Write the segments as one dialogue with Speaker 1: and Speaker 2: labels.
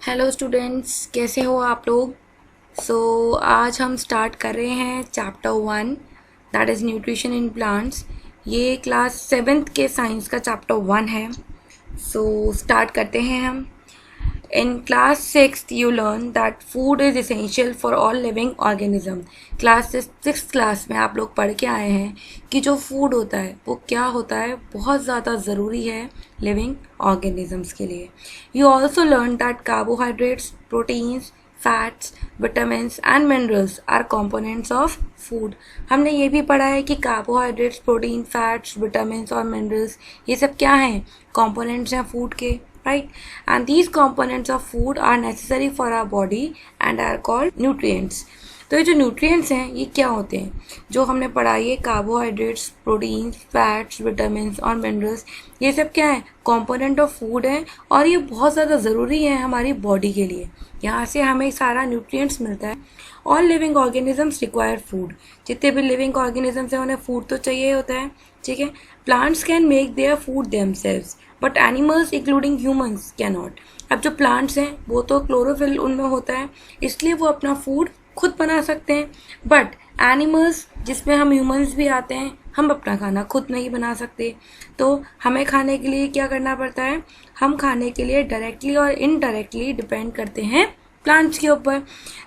Speaker 1: Hello students, कैसे हो आप लोग। आज हम स्टार्ट कर रहे हैं chapter 1, that is nutrition in plants. ये क्लास 7th के साइंस का चैप्टर 1 है। स्टार्ट करते हैं हम। In class 6th, you learn that food is essential for all living organism. Class 6th class में आप लोग पढ़ के आए हैं कि जो फूड होता है वो क्या होता है, बहुत ज़्यादा ज़रूरी है लिविंग ऑर्गेनिजम्स के लिए। You also learn that carbohydrates, proteins, fats, vitamins and minerals are components of food. हमने ये भी पढ़ा है कि कार्बोहाइड्रेट्स, प्रोटीन, फैट्स, विटामिन्स और मिनरल्स ये सब क्या हैं, कॉम्पोनेंट्स हैं फूड के, right? And these components of food are necessary for our body and are called nutrients. तो ये जो न्यूट्रिएंट्स हैं ये क्या होते हैं, जो हमने पढ़ा, ये कार्बोहाइड्रेट्स, प्रोटीन्स, फैट्स, विटामिन्स और मिनरल्स, ये सब क्या है, कंपोनेंट ऑफ फूड है और ये बहुत ज़्यादा ज़रूरी है हमारी बॉडी के लिए। यहाँ से हमें सारा न्यूट्रिएंट्स मिलता है। All living organisms require food. जितने भी लिविंग ऑर्गेनिजम्स हैं उन्हें फूड तो चाहिए होता है, ठीक है। Plants can make their food themselves but animals including humans can not. अब जो प्लांट्स हैं वो तो क्लोरोफिल उनमें होता है, इसलिए वो अपना फूड खुद बना सकते हैं, बट एनिमल्स जिसमें हम ह्यूमंस भी आते हैं, हम अपना खाना खुद नहीं बना सकते। तो हमें खाने के लिए क्या करना पड़ता है, हम खाने के लिए डायरेक्टली और इनडायरेक्टली डिपेंड करते हैं प्लांट्स के ऊपर।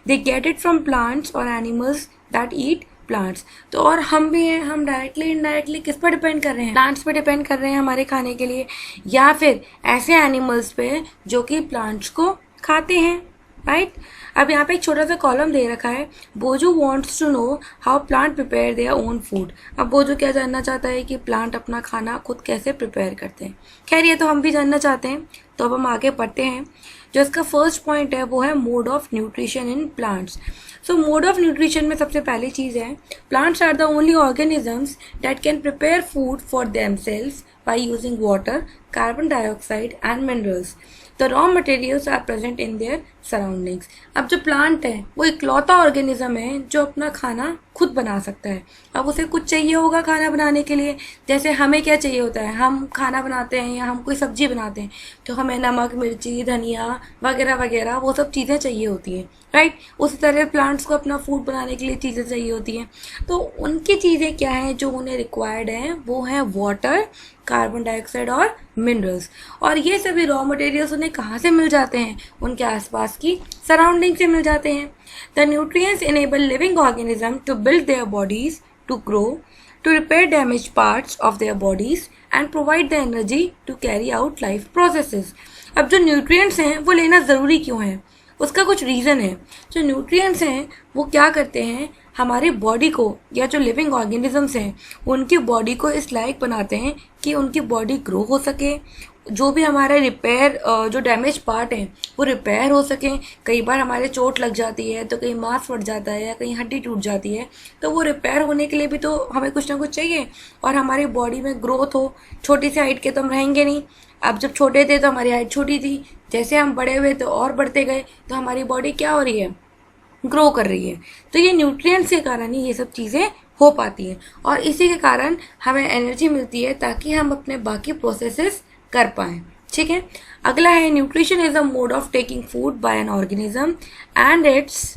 Speaker 1: They get it from plants और एनिमल्स दैट ईट प्लांट्स। तो और हम भी हैं, हम डायरेक्टली इनडायरेक्टली किस पर डिपेंड कर रहे हैं, प्लांट्स पे डिपेंड कर रहे हैं हमारे खाने के लिए, या फिर ऐसे एनिमल्स पे जो कि प्लांट्स को खाते हैं, राइट। अब यहाँ पे एक छोटा सा कॉलम दे रखा है, Boojho wants to know how plant prepare their own food. अब बोजू क्या जानना चाहता है कि प्लांट अपना खाना खुद कैसे प्रिपेयर करते हैं। खैर ये तो हम भी जानना चाहते हैं, तो अब हम आगे पढ़ते हैं। जो इसका फर्स्ट पॉइंट है वो है mode of nutrition in plants. So mode of nutrition में सबसे पहली चीज़ है, plants are the only organisms that can prepare food for themselves by using water, carbon dioxide and minerals. The raw materials are present in their surroundings. अब जो plant है वो इकलौता ऑर्गेनिज्म है जो अपना खाना खुद बना सकता है। अब उसे कुछ चाहिए होगा खाना बनाने के लिए, जैसे हमें क्या चाहिए होता है, हम खाना बनाते हैं या हम कोई सब्जी बनाते हैं तो हमें नमक, मिर्ची, धनिया वगैरह वगैरह वो सब चीज़ें चाहिए होती हैं, राइट। उसी तरह प्लांट्स को अपना फूड बनाने के लिए चीज़ें चाहिए होती हैं। तो उनकी चीज़ें क्या हैं जो उन्हें रिक्वायर्ड हैं, वो हैं वाटर, कार्बन डाइऑक्साइड और मिनरल्स। और ये सभी रॉ मटेरियल्स उन्हें कहाँ से मिल जाते हैं, उनके आसपास की सराउंडिंग से मिल जाते हैं। The nutrients enable living organism to build their bodies, to grow, to repair damage parts of their bodies and provide the energy to carry out life processes. अब जो न्यूट्रिएंट्स हैं वो लेना ज़रूरी क्यों है, उसका कुछ रीज़न है। जो न्यूट्रिएंट्स हैं वो क्या करते हैं, हमारी बॉडी को या जो लिविंग ऑर्गेनिजम्स हैं उनकी बॉडी को इस लायक बनाते हैं कि उनकी बॉडी ग्रो हो सके, जो भी हमारे रिपेयर, जो डैमेज पार्ट हैं वो रिपेयर हो सकें। कई बार हमारे चोट लग जाती है तो कहीं मांस फट जाता है या कहीं हड्डी टूट जाती है, तो वो रिपेयर होने के लिए भी तो हमें कुछ ना कुछ चाहिए, और हमारी बॉडी में ग्रोथ हो। छोटी सी हाइट के तो हम रहेंगे नहीं। अब जब छोटे थे तो हमारी हाइट छोटी थी, जैसे हम बड़े हुए तो और बढ़ते गए, तो हमारी बॉडी क्या हो रही है, ग्रो कर रही है। तो ये न्यूट्रिएंट्स के कारण ही ये सब चीज़ें हो पाती हैं, और इसी के कारण हमें एनर्जी मिलती है ताकि हम अपने बाकी प्रोसेसेस कर पाएँ, ठीक है। अगला है, nutrition is a mode of taking food by an organism and its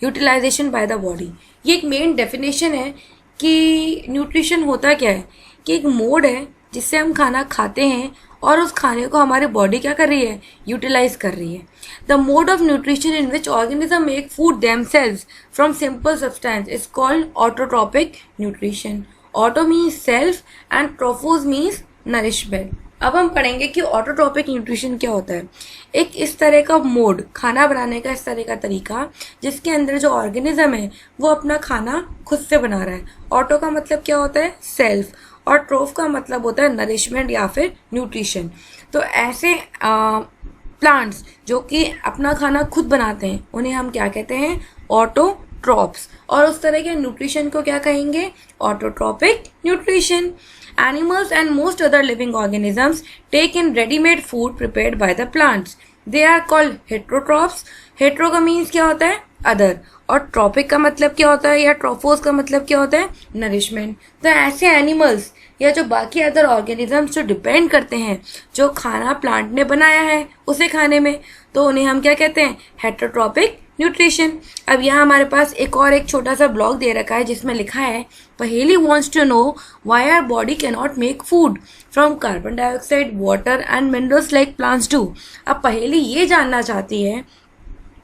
Speaker 1: utilisation by the body. ये एक मेन डेफिनेशन है कि न्यूट्रिशन होता क्या है, कि एक मोड है जिससे हम खाना खाते हैं और उस खाने को हमारी बॉडी क्या कर रही है, यूटिलाइज कर रही है। The mode of nutrition in which organism make food themselves from simple substance is called autotrophic nutrition. Auto means self and trophos means nourishment. अब हम पढ़ेंगे कि ऑटोट्रॉपिक न्यूट्रिशन क्या होता है। एक इस तरह का मोड, खाना बनाने का इस तरह का तरीका जिसके अंदर जो ऑर्गेनिज्म है वो अपना खाना खुद से बना रहा है। ऑटो का मतलब क्या होता है, सेल्फ, और ट्रोफ का मतलब होता है नरिशमेंट या फिर न्यूट्रिशन। तो ऐसे प्लांट्स जो कि अपना खाना खुद बनाते हैं उन्हें हम क्या कहते हैं, ऑटोट्रॉप्स। और उस तरह के न्यूट्रिशन को क्या कहेंगे, autotrophic nutrition. Animals and most other living organisms take in ready-made food prepared by the plants. They are called heterotrophs. Hetero का मीन्स क्या होता है, अदर। और ट्रॉपिक का मतलब क्या होता है या ट्रोफोस का मतलब क्या होता है, नरिशमेंट। तो ऐसे एनिमल्स या जो बाकी अदर ऑर्गेनिजम्स जो डिपेंड करते हैं जो खाना प्लांट ने बनाया है उसे खाने में, तो उन्हें हम क्या कहते हैं, हेटेरोट्रॉपिक न्यूट्रिशन। अब यहाँ हमारे पास एक छोटा सा ब्लॉग दे रखा है जिसमें लिखा है Paheli wants to know why our body can not make food from carbon dioxide, water and minerals like plants do. अब पहेली ये जानना चाहती है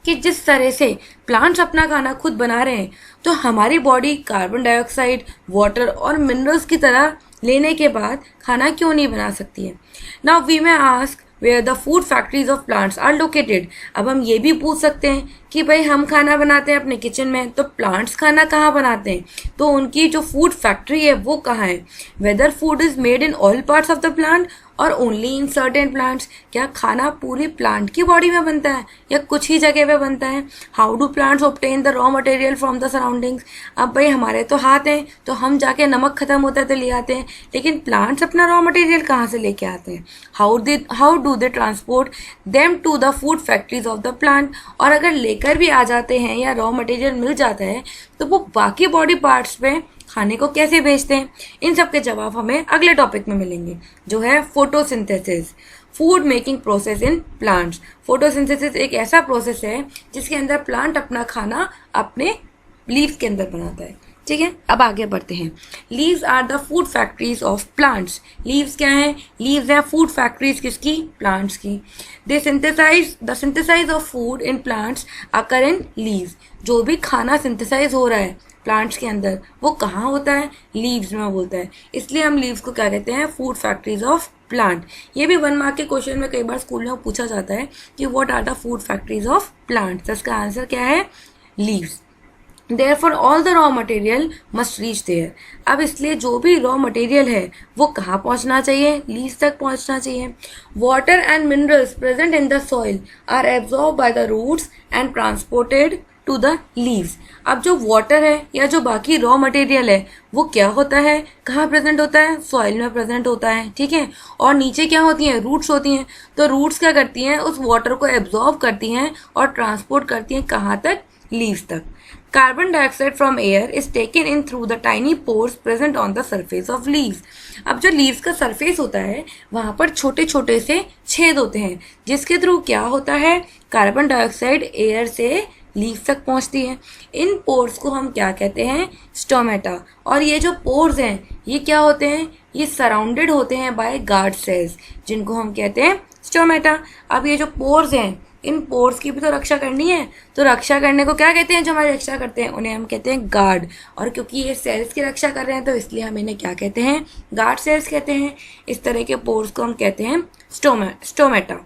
Speaker 1: कि जिस तरह से प्लांट्स अपना खाना खुद बना रहे हैं तो हमारी बॉडी कार्बन डाइऑक्साइड, वाटर और मिनरल्स की तरह लेने के बाद खाना क्यों नहीं बना सकती है। Now we may ask where the food factories of plants are located. अब हम ये भी पूछ सकते हैं कि भाई हम खाना बनाते हैं अपने किचन में, तो प्लांट्स खाना कहाँ बनाते हैं, तो उनकी जो फूड फैक्ट्री है वो कहाँ है। Whether food is made in all parts of the plant और ओनली इन सर्टेन प्लांट्स। क्या खाना पूरी प्लांट की बॉडी में बनता है या कुछ ही जगह पे बनता है। How do plants obtain the raw material from the surroundings. अब भाई हमारे तो हाथ हैं तो हम जाके नमक खत्म होता है तो ले आते हैं, लेकिन प्लांट्स अपना रॉ मटेरियल कहाँ से लेके आते हैं। How do they transport them to the food factories of the plant. और अगर लेकर भी आ जाते हैं या रॉ मटेरियल मिल जाता है तो वो बाकी बॉडी पार्ट्स पे खाने को कैसे बेचते हैं। इन सब के जवाब हमें अगले टॉपिक में मिलेंगे जो है photosynthesis, food making process in plants. Photosynthesis एक ऐसा प्रोसेस है जिसके अंदर प्लांट अपना खाना अपने लीव्स के अंदर बनाता है। ठीक है, अब आगे बढ़ते हैं। Leaves are the food factories of plants. Leaves क्या हैं, लीव्स हैं फूड फैक्ट्रीज किसकी, प्लांट्स की। They synthesise of food in plants occur in leaves. जो भी खाना सिंथेसाइज हो रहा है प्लांट्स के अंदर वो कहाँ होता है, लीव्स में बोलता है। इसलिए हम लीव्स को क्या कहते हैं, फूड फैक्ट्रीज ऑफ प्लांट। ये भी 1 मार्क के क्वेश्चन में कई बार स्कूल में पूछा जाता है कि what are the food factories of plant. तो इसका आंसर क्या है, leaves. Therefore all the raw material must reach there। अब इसलिए जो भी रॉ मटेरियल है वो कहाँ पहुँचना चाहिए, लीव्स तक पहुँचना चाहिए। Water and minerals present in the soil are absorbed by the roots and transported to the leaves। अब जो वाटर है या जो बाकी रॉ मटेरियल है वो क्या होता है, कहाँ प्रेजेंट होता है, सॉइल में प्रेजेंट होता है। ठीक है, और नीचे क्या होती हैं, रूट्स होती हैं। तो रूट्स क्या करती हैं, उस वाटर को एब्जॉर्ब करती हैं और ट्रांसपोर्ट करती हैं कहाँ तक, लीव्स तक। Carbon dioxide from air is taken in through the tiny pores present on the surface of leaves। अब जो लीव्स का सरफेस होता है वहाँ पर छोटे छोटे से छेद होते हैं जिसके थ्रू क्या होता है, कार्बन डाइऑक्साइड एयर से लीव्स तक पहुँचती है। इन पोर्स को हम क्या कहते हैं, स्टोमेटा। और ये जो पोर्स हैं ये क्या होते हैं, ये सराउंडेड होते हैं बाय गार्ड सेल्स जिनको हम कहते हैं स्टोमेटा। अब ये जो पोर्स हैं इन पोर्स की भी तो रक्षा करनी है, तो रक्षा करने को क्या कहते हैं, जो हमारी रक्षा करते हैं उन्हें हम कहते हैं गार्ड। और क्योंकि ये सेल्स की रक्षा कर रहे हैं तो इसलिए हम इन्हें क्या कहते हैं, गार्ड सेल्स कहते हैं। इस तरह के पोर्स को हम कहते हैं स्टोमेटा।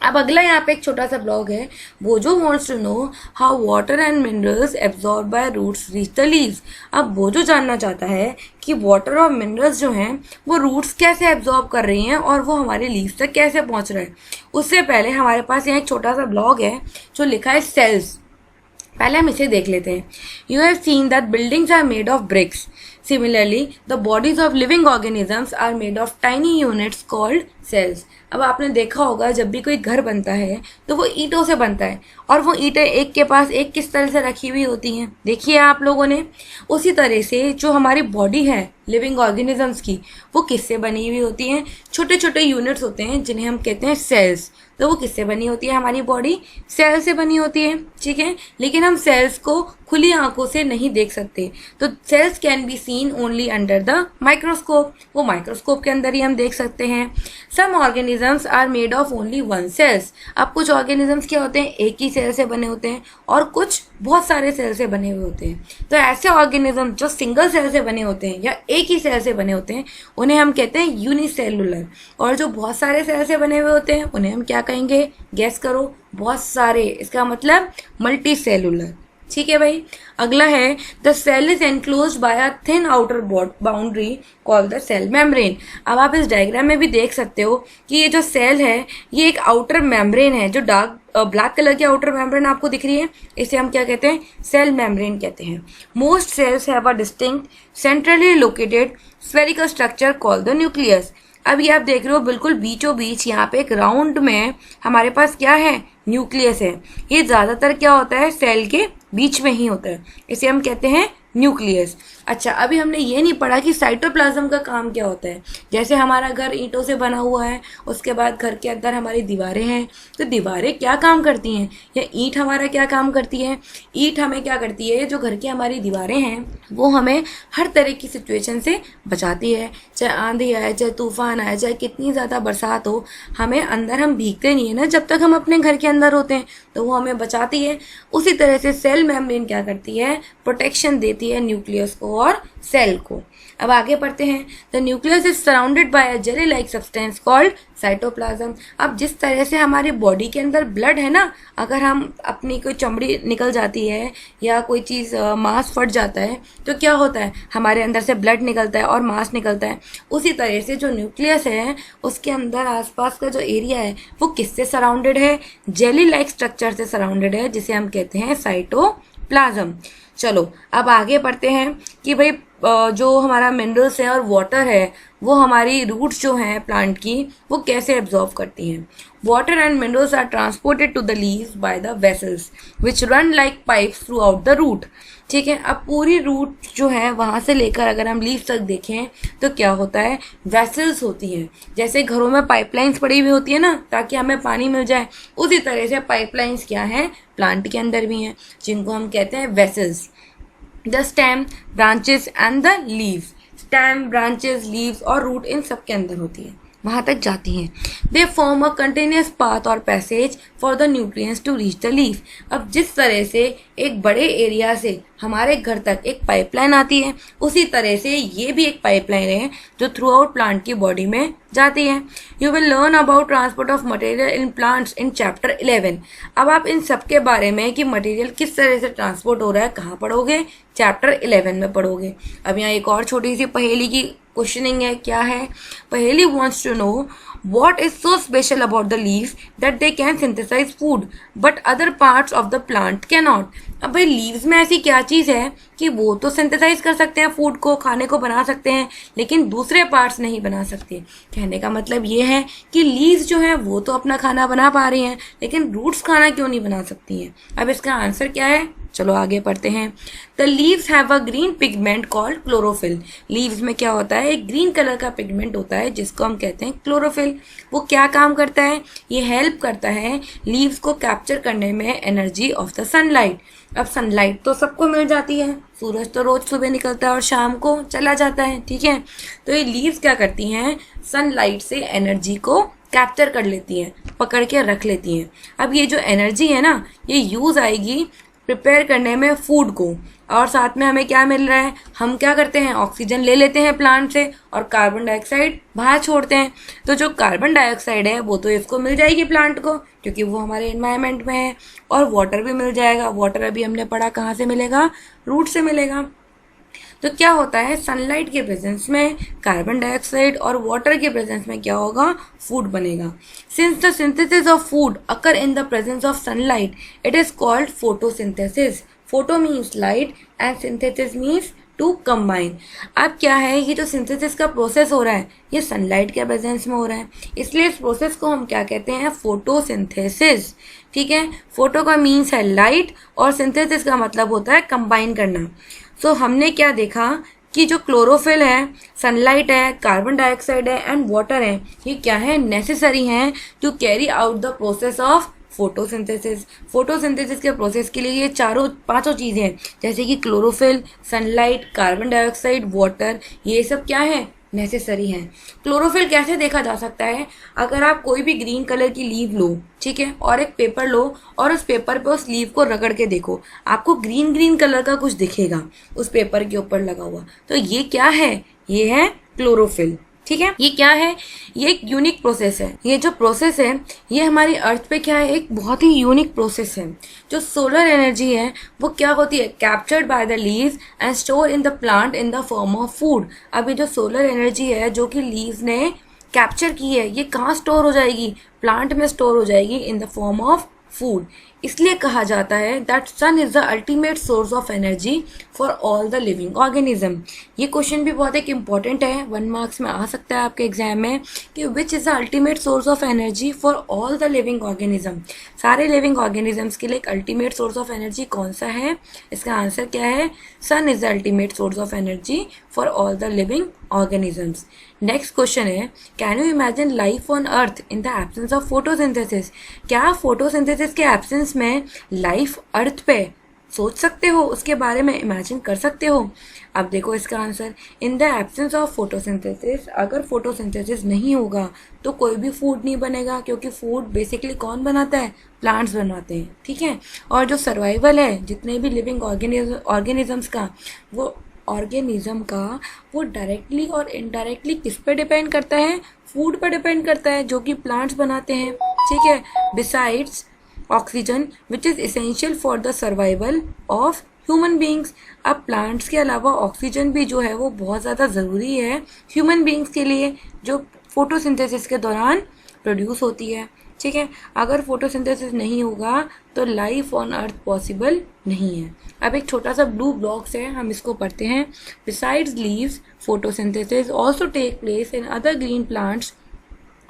Speaker 1: अब अगला यहाँ पे एक छोटा सा ब्लॉग है, वो जो wants to know how water and minerals absorb by roots reach the leaves. अब वो जो जानना चाहता है कि वाटर और मिनरल्स जो हैं वो रूट्स कैसे एब्जॉर्ब कर रही हैं और वो हमारे लीव्स तक कैसे पहुँच रहे हैं। उससे पहले हमारे पास यहाँ एक छोटा सा ब्लॉग है जो लिखा है सेल्स। पहले हम इसे देख लेते हैं। You have seen that buildings are made of bricks. Similarly, the bodies of living organisms are made of tiny units called cells। अब आपने देखा होगा जब भी कोई घर बनता है तो वो ईंटों से बनता है और वो ईंटें एक के पास एक किस तरह से रखी हुई होती हैं, देखिए आप लोगों ने। उसी तरह से जो हमारी बॉडी है लिविंग ऑर्गेनिजम्स की वो किससे बनी हुई होती हैं, छोटे छोटे यूनिट्स होते हैं जिन्हें हम कहते हैं सेल्स। तो वो किससे बनी होती है, हमारी बॉडी सेल से बनी होती है। ठीक है, लेकिन हम सेल्स को खुली आंखों से नहीं देख सकते, तो cells can be seen only under the microscope. वो माइक्रोस्कोप के अंदर ही हम देख सकते हैं। Some organisms are made of only 1 cells. अब कुछ ऑर्गेनिजम्स क्या होते हैं, एक ही सेल से बने होते हैं और कुछ बहुत सारे सेल से बने हुए होते हैं। तो ऐसे ऑर्गेनिज्म जो सिंगल सेल से बने होते हैं या एक ही सेल से बने होते हैं उन्हें हम कहते हैं यूनिसेलुलर। और जो बहुत सारे सेल से बने हुए होते हैं उन्हें हम क्या कहेंगे, गैस करो, बहुत सारे, इसका मतलब मल्टी सेलुलर। ठीक है भाई, अगला है the cell is enclosed by a thin outer boundary called the cell membrane. अब आप इस डायग्राम में भी देख सकते हो कि ये जो सेल है ये एक आउटर मेम्ब्रेन है, जो डार्क ब्लैक कलर की आउटर मेम्ब्रेन आपको दिख रही है, इसे हम क्या कहते हैं, सेल मेम्ब्रेन कहते हैं। Most cells have a distinct centrally located spherical structure called the nucleus. अब ये आप देख रहे हो बिल्कुल बीचों बीच यहाँ पे एक राउंड में हमारे पास क्या है, न्यूक्लियस है, ये ज़्यादातर क्या होता है, सेल के बीच में ही होता है, इसे हम कहते हैं न्यूक्लियस। अच्छा, अभी हमने ये नहीं पढ़ा कि साइटोप्लाज्म का काम क्या होता है। जैसे हमारा घर ईंटों से बना हुआ है, उसके बाद घर के अंदर हमारी दीवारें हैं, तो दीवारें क्या काम करती हैं, या ईंट हमारा क्या काम करती है। ईंट हमें क्या करती है, जो घर की हमारी दीवारें हैं वो हमें हर तरह की सिचुएशन से बचाती है, चाहे आंधी आए, चाहे तूफान आए, चाहे कितनी ज़्यादा बरसात हो, हमें अंदर हम भीगते नहीं है ना जब तक हम अपने घर के अंदर होते हैं, तो वो हमें बचाती है। उसी तरह से सेल मेम्ब्रेन क्या करती है, प्रोटेक्शन देती है न्यूक्लियस को और सेल को। अब आगे पढ़ते हैं। The nucleus is surrounded by a jelly like substance called cytoplasm. अब जिस तरह से हमारी बॉडी के अंदर ब्लड है ना, अगर हम अपनी कोई चमड़ी निकल जाती है या कोई चीज़ मांस फट जाता है तो क्या होता है, हमारे अंदर से ब्लड निकलता है और मांस निकलता है। उसी तरह से जो न्यूक्लियस है उसके अंदर आसपास का जो एरिया है वो किससे सराउंडेड है, जेली लाइक स्ट्रक्चर से सराउंडेड है, जिसे हम कहते हैं साइटोप्लाज्म। चलो अब आगे बढ़ते हैं कि भाई जो हमारा मिनरल्स है और वाटर है वो हमारी रूट्स जो हैं प्लांट की वो कैसे एब्जॉर्ब करती हैं। Water and minerals are transported to the leaves by the vessels which run like pipes throughout the root. ठीक है, अब पूरी रूट जो है वहाँ से लेकर अगर हम लीव्स तक देखें तो क्या होता है, वेसल्स होती हैं। जैसे घरों में पाइपलाइंस पड़ी हुई होती है ना ताकि हमें पानी मिल जाए, उसी तरह से पाइपलाइंस क्या हैं, प्लांट के अंदर भी हैं, जिनको हम कहते हैं vessels. The stem, branches and the leaves. Stem, branches, leaves और रूट इन सब के अंदर होती है, वहाँ तक जाती हैं। They form a continuous path और passage for the nutrients to reach the leaf. अब जिस तरह से एक बड़े एरिया से हमारे घर तक एक पाइपलाइन आती है, उसी तरह से ये भी एक पाइपलाइन है जो थ्रू आउट प्लांट की बॉडी में जाती है। You will learn about transport of material in plants in chapter 11। अब आप इन सब के बारे में कि मटेरियल किस तरह से ट्रांसपोर्ट हो रहा है कहाँ पढ़ोगे, चैप्टर 11 में पढ़ोगे। अब यहाँ एक और छोटी सी पहेली की क्वेश्चनिंग है, क्या है पहेली, wants to know what is so special about the leaves that they can synthesize food but other parts of the plant cannot। अब भाई लीव्स में ऐसी क्या चीज़ है कि वो तो सिंथेसाइज कर सकते हैं, फूड को, खाने को बना सकते हैं, लेकिन दूसरे पार्ट्स नहीं बना सकते। कहने का मतलब ये है कि लीव्स जो है वो तो अपना खाना बना पा रही हैं, लेकिन रूट्स खाना क्यों नहीं बना सकती हैं। अब इसका आंसर क्या है, चलो आगे पढ़ते हैं। The leaves have a green pigment called chlorophyll. Leaves में क्या होता है, एक ग्रीन कलर का पिगमेंट होता है जिसको हम कहते हैं क्लोरोफिल। वो क्या काम करता है, ये हेल्प करता है लीव्स को कैप्चर करने में एनर्जी ऑफ द सनलाइट। अब सनलाइट तो सबको मिल जाती है, सूरज तो रोज सुबह निकलता है और शाम को चला जाता है, ठीक है। तो ये लीव्स क्या करती हैं, सनलाइट से एनर्जी को कैप्चर कर लेती हैं, पकड़ के रख लेती हैं। अब ये जो एनर्जी है ना, ये यूज़ आएगी प्रिपेयर करने में फूड को, और साथ में हमें क्या मिल रहा है, हम क्या करते हैं, ऑक्सीजन ले लेते हैं प्लांट से और कार्बन डाइऑक्साइड बाहर छोड़ते हैं। तो जो कार्बन डाइऑक्साइड है वो तो इसको मिल जाएगी प्लांट को, क्योंकि वो हमारे एनवायरनमेंट में है, और वाटर भी मिल जाएगा। वाटर अभी हमने पढ़ा कहाँ से मिलेगा, रूट से मिलेगा। तो क्या होता है, सनलाइट के प्रेजेंस में कार्बन डाइऑक्साइड और वाटर के प्रेजेंस में क्या होगा, फूड बनेगा। Since the synthesis of food occur in the presence of sunlight, it is called photosynthesis. Photo means light and synthesis means to combine. अब क्या है, ये जो सिंथेसिस का प्रोसेस हो रहा है ये सनलाइट के प्रेजेंस में हो रहा है, इसलिए इस प्रोसेस को हम क्या कहते हैं, फोटोसिंथेसिस। ठीक है, फोटो का मीन्स है लाइट और सिंथेसिस का मतलब होता है कंबाइन करना। सो हमने क्या देखा कि जो क्लोरोफिल है, सनलाइट है, कार्बन डाइऑक्साइड है एंड वाटर है, ये क्या है, नेसेसरी हैं to carry out the process of photosynthesis. Photosynthesis के प्रोसेस के लिए ये पांचों चीज़ें हैं, जैसे कि chlorophyll, sunlight, carbon dioxide, water, ये सब क्या है, नेसेसरी हैं। क्लोरोफिल कैसे देखा जा सकता है, अगर आप कोई भी ग्रीन कलर की लीव लो, ठीक है, और एक पेपर लो और उस पेपर पे उस लीव को रगड़ के देखो, आपको ग्रीन ग्रीन कलर का कुछ दिखेगा उस पेपर के ऊपर लगा हुआ। तो ये क्या है, ये है क्लोरोफिल। ठीक है, ये क्या है, ये एक यूनिक प्रोसेस है। ये जो प्रोसेस है ये हमारी अर्थ पे क्या है, एक बहुत ही यूनिक प्रोसेस है। जो सोलर एनर्जी है वो क्या होती है, captured by the leaves and store in the plant in the form of food. अब ये जो सोलर एनर्जी है जो कि लीव्स ने कैप्चर की है, ये कहाँ स्टोर हो जाएगी, प्लांट में स्टोर हो जाएगी in the form of food. इसलिए कहा जाता है that sun is the ultimate source of energy for all the living organism. ये क्वेश्चन भी बहुत एक इंपॉर्टेंट है, 1 मार्क्स में आ सकता है आपके एग्जाम में कि which is the ultimate source of energy for all the living organism. सारे लिविंग ऑर्गेनिजम्स के लिए एक अल्टीमेट सोर्स ऑफ एनर्जी कौन सा है? इसका आंसर क्या है? Sun is the ultimate source of energy for all the living organisms. Next question है, can you imagine life on earth in the absence of photosynthesis? क्या फोटोसिंथेसिस के absence में लाइफ अर्थ पे सोच सकते हो, उसके बारे में इमेजिन कर सकते हो? अब देखो इसका answer, in the absence of photosynthesis, अगर फोटोसिंथेसिस नहीं होगा तो कोई भी फूड नहीं बनेगा, क्योंकि फूड बेसिकली कौन बनाता है? प्लांट्स बनाते हैं, ठीक है। और जो सर्वाइवल है जितने भी लिविंग ऑर्गेनिजम्स का, वो डायरेक्टली और इनडायरेक्टली किस पे डिपेंड करता है? फूड पर डिपेंड करता है, जो कि प्लांट्स बनाते हैं, ठीक है। Besides oxygen which is essential for the survival of human beings. अब प्लांट्स के अलावा ऑक्सीजन भी जो है वो बहुत ज़्यादा ज़रूरी है ह्यूमन बींग्स के लिए, जो फोटोसिंथेसिस के दौरान प्रोड्यूस होती है, ठीक है। अगर फोटोसिंथेसिस नहीं होगा तो लाइफ ऑन अर्थ पॉसिबल नहीं है। अब एक छोटा सा ब्लू ब्लॉक्स है, हम इसको पढ़ते हैं। Besides leaves photosynthesis also take place in other green plants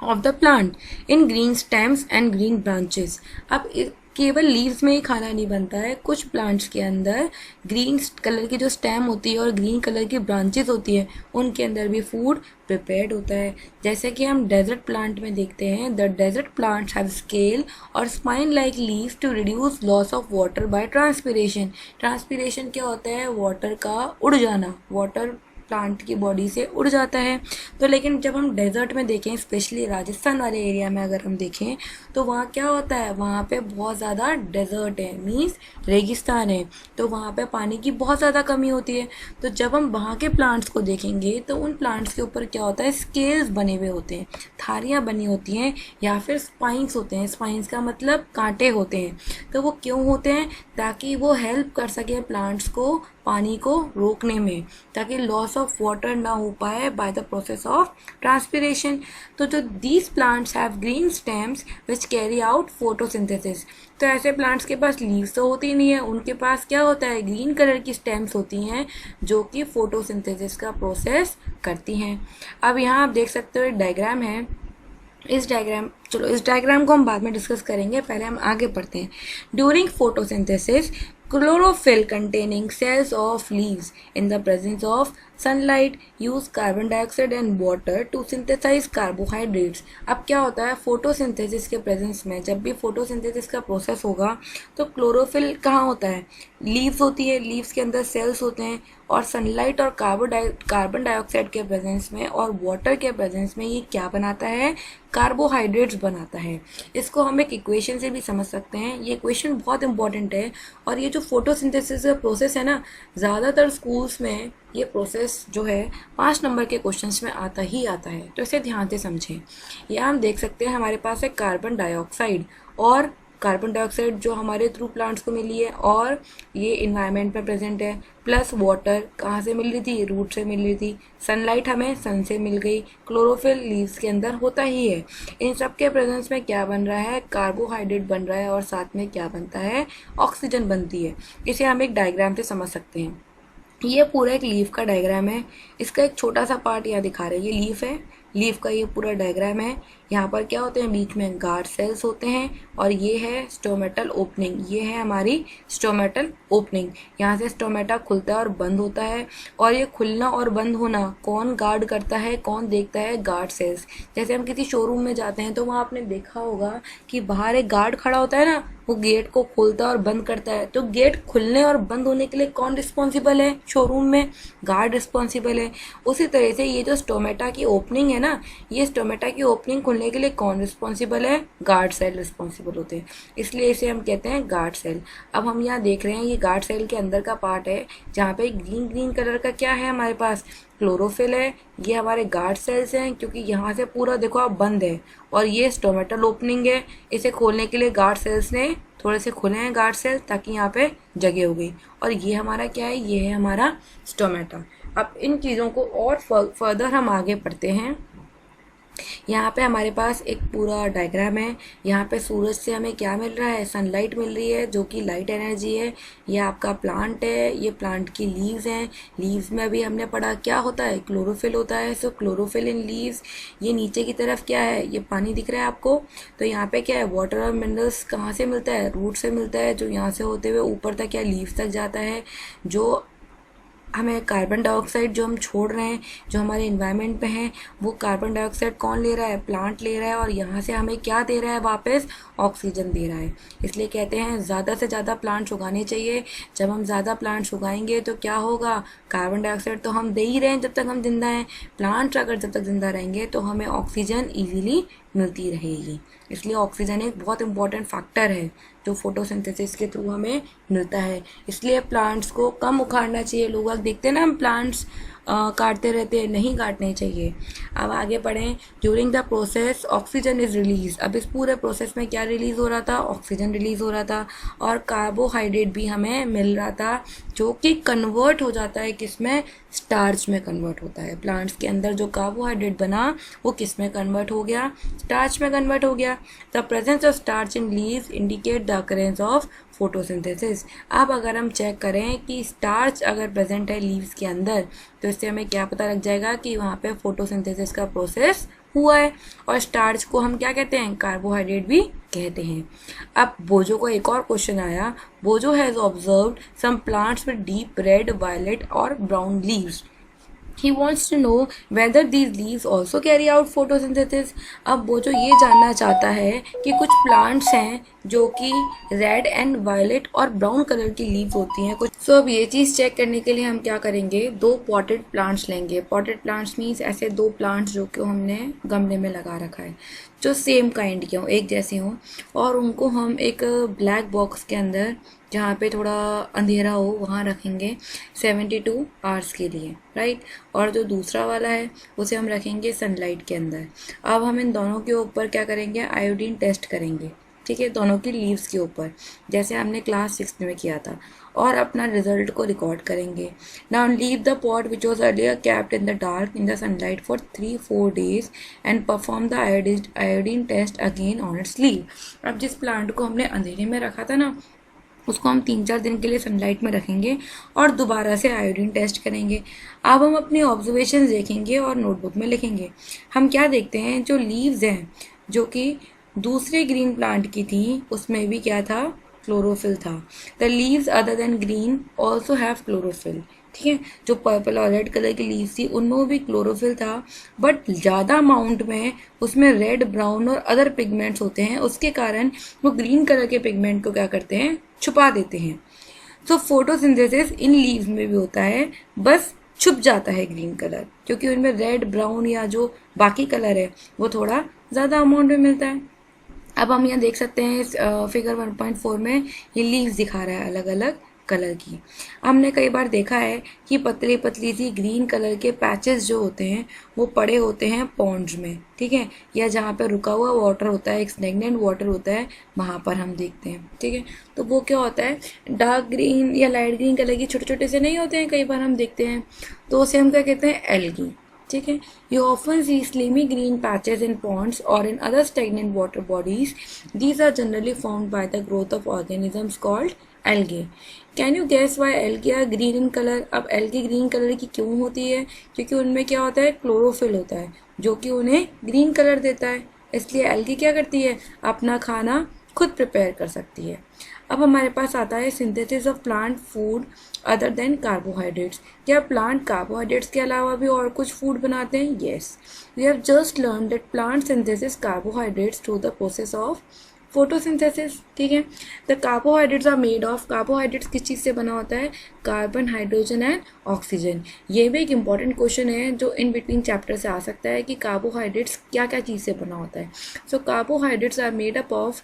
Speaker 1: of the plant in green stems and green branches. अब केवल लीव्स में ही खाना नहीं बनता है, कुछ प्लांट्स के अंदर ग्रीन कलर की जो स्टेम होती है और ग्रीन कलर की ब्रांचेस होती है, उनके अंदर भी फूड प्रिपेयर्ड होता है। जैसे कि हम डेजर्ट प्लांट में देखते हैं, the desert plants have scale और spine like leaves to reduce loss of water by transpiration. Transpiration क्या होता है? वाटर का उड़ जाना, वाटर प्लांट की बॉडी से उड़ जाता है। तो लेकिन जब हम डेजर्ट में देखें, स्पेशली राजस्थान वाले एरिया में अगर हम देखें, तो वहाँ क्या होता है? वहाँ पे बहुत ज़्यादा डेजर्ट है, मीन्स रेगिस्तान है, तो वहाँ पे पानी की बहुत ज़्यादा कमी होती है। तो जब हम वहाँ के प्लांट्स को देखेंगे तो उन प्लांट्स के ऊपर क्या होता है? स्केल्स बने हुए होते हैं, थारियाँ बनी होती हैं, या फिर स्पाइंस होते हैं। स्पाइंस का मतलब कांटे होते हैं। तो वो क्यों होते हैं? ताकि वो हेल्प कर सके प्लांट्स को पानी को रोकने में, ताकि लॉस ऑफ वाटर ना हो pi by the process of transpiration. तो जो these plants have green stems which carry out photosynthesis. तो ऐसे प्लांट्स के पास लीव्स तो होती नहीं है, उनके पास क्या होता है? ग्रीन कलर की स्टेम्स होती हैं, जो कि फोटोसिंथेसिस का प्रोसेस करती हैं। अब यहाँ आप देख सकते हो एक डायग्राम है। इस डायग्राम को हम बाद में डिस्कस करेंगे, पहले हम आगे पढ़ते हैं। During photosynthesis, chlorophyll containing cells of leaves in the presence of sunlight use carbon dioxide and water to synthesize carbohydrates। अब क्या होता है? फोटोसिंथेसिस के प्रेजेंस में, जब भी फोटोसिंथेसिस का प्रोसेस होगा तो क्लोरोफिल कहाँ होता है? लीव्स होती है, लीव्स के अंदर सेल्स होते हैं, और सनलाइट और कार्बन डाइऑक्साइड के प्रेजेंस में और वाटर के प्रेजेंस में ये क्या बनाता है? कार्बोहाइड्रेट्स बनाता है। इसको हम एक इक्वेशन से भी समझ सकते हैं। ये इक्वेशन बहुत इंपॉर्टेंट है, और ये जो फोटोसिंथेसिस का प्रोसेस है ना, ज़्यादातर स्कूल्स में ये प्रोसेस जो है 5 नंबर के क्वेश्चंस में आता ही आता है, तो इसे ध्यान से समझें। यहाँ हम देख सकते हैं हमारे पास है कार्बन डाइऑक्साइड, और कार्बन डाइऑक्साइड जो हमारे थ्रू प्लांट्स को मिली है, और ये इन्वायरमेंट में प्रेजेंट है, प्लस वाटर कहाँ से मिल रही थी? रूट से मिल रही थी। सनलाइट हमें सन से मिल गई। क्लोरोफिल लीव्स के अंदर होता ही है। इन सब के प्रेजेंस में क्या बन रहा है? कार्बोहाइड्रेट बन रहा है, और साथ में क्या बनता है? ऑक्सीजन बनती है। इसे हम एक डायग्राम से समझ सकते हैं। ये पूरा एक लीफ का डायग्राम है, इसका एक छोटा सा पार्ट यहाँ दिखा रहे हैं। ये लीफ है, लीफ का ये पूरा डायग्राम है। यहाँ पर क्या होते हैं? बीच में गार्ड सेल्स होते हैं, और ये है स्टोमेटल ओपनिंग। ये है हमारी स्टोमेटल ओपनिंग। यहाँ से स्टोमेटा खुलता है और बंद होता है, और ये खुलना और बंद होना कौन गार्ड करता है, कौन देखता है? Guard cells. जैसे हम किसी शोरूम में जाते हैं तो वहाँ आपने देखा होगा कि बाहर एक गार्ड खड़ा होता है ना, वो गेट को खोलता है और बंद करता है। तो गेट खुलने और बंद होने के लिए कौन रिस्पॉन्सिबल है शोरूम में? गार्ड रिस्पॉन्सिबल है। उसी तरह से ये जो स्टोमेटा की ओपनिंग है ना, ये स्टोमेटा की ओपनिंग खुलने के लिए कौन रिस्पॉन्सिबल है? गार्ड सेल रिस्पॉन्सिबल होते हैं, इसलिए इसे हम कहते हैं गार्ड सेल। अब हम यहाँ देख रहे हैं ये गार्ड सेल के अंदर का पार्ट है, जहाँ पे ग्रीन ग्रीन कलर का क्या है हमारे पास? क्लोरोफिल है। ये हमारे गार्ड सेल्स हैं, क्योंकि यहाँ से पूरा देखो आप बंद है, और ये स्टोमेटल ओपनिंग है। इसे खोलने के लिए गार्ड सेल्स ने थोड़े से खुले हैं गार्ड सेल, ताकि यहाँ पे जगह हो गई। और ये हमारा क्या है? ये है हमारा स्टोमेटा। अब इन चीज़ों को और फर्दर हम आगे पढ़ते हैं। यहाँ पे हमारे पास एक पूरा डायग्राम है। यहाँ पे सूरज से हमें क्या मिल रहा है, सनलाइट मिल रही है जो कि लाइट एनर्जी है। ये आपका प्लांट है, ये प्लांट की लीव्स हैं। लीव्स में अभी हमने पढ़ा क्या होता है, क्लोरोफिल होता है। सो क्लोरोफिल इन लीव्स। ये नीचे की तरफ क्या है, ये पानी दिख रहा है आपको। तो यहाँ पे क्या है, वाटर और मिनरल्स कहाँ से मिलता है, रूट से मिलता है, जो यहाँ से होते हुए ऊपर तक क्या लीव्स तक जाता है। जो हमें कार्बन डाइऑक्साइड जो हम छोड़ रहे हैं, जो हमारे इन्वायरमेंट में है, वो कार्बन डाइऑक्साइड कौन ले रहा है, प्लांट ले रहा है। और यहाँ से हमें क्या दे रहा है, वापस ऑक्सीजन दे रहा है। इसलिए कहते हैं ज़्यादा से ज़्यादा प्लांट्स उगाने चाहिए। जब हम ज़्यादा प्लांट्स उगाएंगे तो क्या होगा, कार्बन डाइऑक्साइड तो हम दे ही रहे हैं जब तक हम जिंदा हैं। प्लांट्स अगर जब तक जिंदा रहेंगे तो हमें ऑक्सीजन ईजिली मिलती रहेगी। इसलिए ऑक्सीजन एक बहुत इंपॉर्टेंट फैक्टर है जो फोटोसिंथेसिस के थ्रू हमें मिलता है। इसलिए प्लांट्स को कम उखाड़ना चाहिए। लोग अब देखते हैं ना, हम प्लांट्स काटते रहते हैं, नहीं काटने चाहिए। अब आगे बढ़ें। During the process oxygen is release. अब इस पूरे प्रोसेस में क्या रिलीज हो रहा था, ऑक्सीजन रिलीज हो रहा था और कार्बोहाइड्रेट भी हमें मिल रहा था, जो कि कन्वर्ट हो जाता है किसमें, स्टार्च में कन्वर्ट होता है। प्लांट्स के अंदर जो कार्बोहाइड्रेट बना वो किस में कन्वर्ट हो गया, स्टार्च में कन्वर्ट हो गया। The presence of starch in leaves indicate the occurrence of photosynthesis. अब अगर हम चेक करें कि स्टार्च अगर प्रेजेंट है लीव्स के अंदर, तो इससे हमें क्या पता लग जाएगा कि वहाँ पे फोटोसिंथेसिस का प्रोसेस हुआ है। और स्टार्च को हम क्या कहते हैं, कार्बोहाइड्रेट भी कहते हैं। अब बोजो को एक और क्वेश्चन आया। Boojho has observed some plants with deep red, violet और brown leaves. He wants to know whether these leaves also carry out photosynthesis। अब वो जो ये जानना चाहता है कि कुछ प्लांट्स हैं जो कि रेड एंड वायलेट और ब्राउन कलर की लीव्स होती हैं कुछ। सो अब ये चीज़ चेक करने के लिए हम क्या करेंगे, दो पॉटेड प्लांट्स लेंगे। पॉटेड प्लांट्स मीन्स ऐसे दो प्लांट्स जो कि हमने गमले में लगा रखा है, जो सेम काइंड के हों, एक जैसे हों, और उनको हम एक ब्लैक बॉक्स के अंदर जहाँ पे थोड़ा अंधेरा हो वहाँ रखेंगे 72 आवर्स के लिए, राइट। और जो दूसरा वाला है उसे हम रखेंगे सनलाइट के अंदर। अब हम इन दोनों के ऊपर क्या करेंगे, आयोडीन टेस्ट करेंगे, ठीक है, दोनों की लीव्स के ऊपर, जैसे हमने क्लास 6 में किया था, और अपना रिजल्ट को रिकॉर्ड करेंगे। Now leave the pot which was earlier kept in the dark in the sunlight for 3-4 days and perform the iodine test again on its leave. अब जिस प्लांट को हमने अंधेरे में रखा था ना, उसको हम 3-4 दिन के लिए सनलाइट में रखेंगे और दोबारा से आयोडीन टेस्ट करेंगे। अब हम अपनी ऑब्जर्वेशंस देखेंगे और नोटबुक में लिखेंगे। हम क्या देखते हैं, जो लीव्स हैं जो कि दूसरे ग्रीन प्लांट की थी, उसमें भी क्या था, क्लोरोफिल था। The leaves other than green also have chlorophyll, ठीक है। जो पर्पल और रेड कलर की लीव्स थी उनमें भी क्लोरोफिल था, बट ज़्यादा अमाउंट में उसमें रेड, ब्राउन और अदर पिगमेंट्स होते हैं। उसके कारण वो ग्रीन कलर के पिगमेंट को क्या करते हैं, छुपा देते हैं। सो फोटोसिंथेसिस इन लीव्स में भी होता है, बस छुप जाता है ग्रीन कलर, क्योंकि उनमें रेड, ब्राउन या जो बाकी कलर है वो थोड़ा ज़्यादा अमाउंट में मिलता है। अब हम यहाँ देख सकते हैं इस फिगर 1.4 में ये लीव्स दिखा रहा है अलग अलग कलर की। हमने कई बार देखा है कि पतली पतली सी ग्रीन कलर के पैचेस जो होते हैं वो पड़े होते हैं पॉन्ड्स में, ठीक है, या जहाँ पे रुका हुआ वाटर होता है, एक स्टेगनेंट वाटर होता है, वहाँ पर हम देखते हैं, ठीक है। तो वो क्या होता है, डार्क ग्रीन या लाइट ग्रीन कलर की छोटे छोटे से नहीं होते हैं, कई बार हम देखते हैं, तो उसे हम क्या कहते हैं, एल्गी, ठीक है। You often see slimy green patches in ponds or in other stagnant water bodies. These are generally formed by the growth of organisms called algae. Can you guess why algae are green in color? अब algae green colour की क्यों होती है, क्योंकि उनमें क्या होता है, क्लोरोफिल होता है जो कि उन्हें ग्रीन कलर देता है। इसलिए algae क्या करती है, अपना खाना खुद प्रिपेयर कर सकती है। अब हमारे पास आता है synthesis of plant food other than carbohydrates. क्या प्लांट कार्बोहाइड्रेट्स के अलावा भी और कुछ फूड बनाते हैं? Yes, we have just learn that plant synthesis carbohydrates through the process of photosynthesis, ठीक है। The carbohydrates are made of, carbohydrates किस चीज़ से बना होता है, कार्बन, हाइड्रोजन एंड ऑक्सीजन। ये भी एक इंपॉर्टेंट क्वेश्चन है जो इन बिटवीन चैप्टर से आ सकता है कि कार्बोहाइड्रेट्स क्या क्या चीज़ से बना होता है। So carbohydrates are made up of